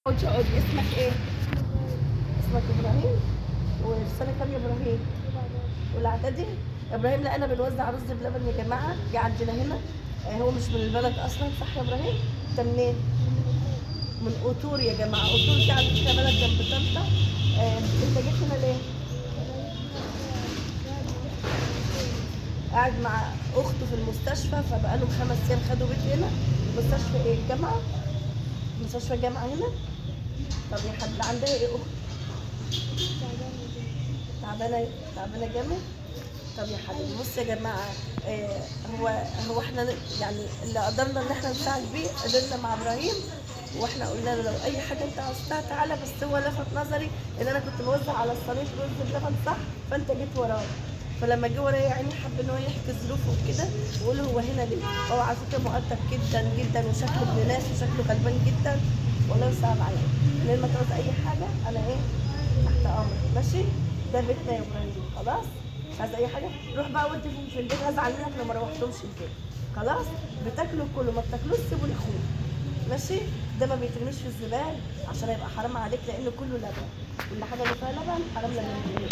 اقعد. اسمك ايه؟ اسمك ابراهيم. والسنه كام يا ابراهيم؟ والاعدادي. ابراهيم، لا انا بنوزع رز بلبن يا جماعه، جه عندنا هنا. هو مش من البلد اصلا، صح يا ابراهيم؟ انت منين؟ من قطور يا جماعه. قطور دي على فكره بلد جنب طنطا. انت جيت هنا ليه؟ قاعد مع اخته في المستشفى، فبقالهم 5 ايام خدوا بيت هنا. مستشفى ايه؟ الجامعه؟ مستشفى الجامعه هنا. طب يا حبيبي، عندها ايه اخت؟ تعبانه. تعبانه جامد. طب يا حبيبي بص يا جماعه. آه هو هو احنا يعني اللي قدرنا ان احنا نساعد بيه، قدرنا مع ابراهيم. واحنا قلنا له لو اي حاجه انت عاوزتها تعالى، بس هو لفت نظري ان انا كنت بوزع على الصينيه رز بلبن، صح؟ فانت جيت ورايا. فلما جه ورايا يا عيني، حب ان هو يحكي ظروفه وكده، ويقول هو هنا ليه. هو على فكره مؤدب جدا جدا، وشكله ابن ناس، وشكله غلبان جدا. والله صعب عليا. لما تعوز اي حاجه انا ايه؟ تحت امرك، ماشي؟ ده بيتنا يا ابراهيم، خلاص؟ مش عايز اي حاجه. روح بقى وديهم في البيت، هزعل منك لو ما روحتهمش البيت. خلاص؟ بتاكلوا كله، ما بتاكلوش سيبوا لاخوك. ماشي؟ ده ما بيترميش في الزبال عشان هيبقى حرام عليك، لان كله لبن. كل حاجه اللي فيها لبن حرام لما نرميه.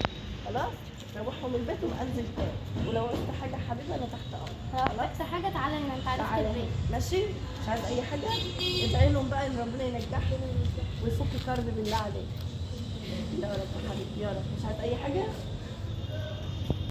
خلاص؟ روحهم البيت وانزل تاني، ولو عايزت حاجه يا حبيبي انا تحت امرك. خلاص؟ بس حاجة تعالى ان انت عرفت تعالى البيت. ماشي؟ مش عايز اي حاجه. ادعي لهم بقى ان ربنا ينجحهم ويفك كرب بالله عليك. يا رب يا حبيبي، يا رب. مش عايز اي حاجه.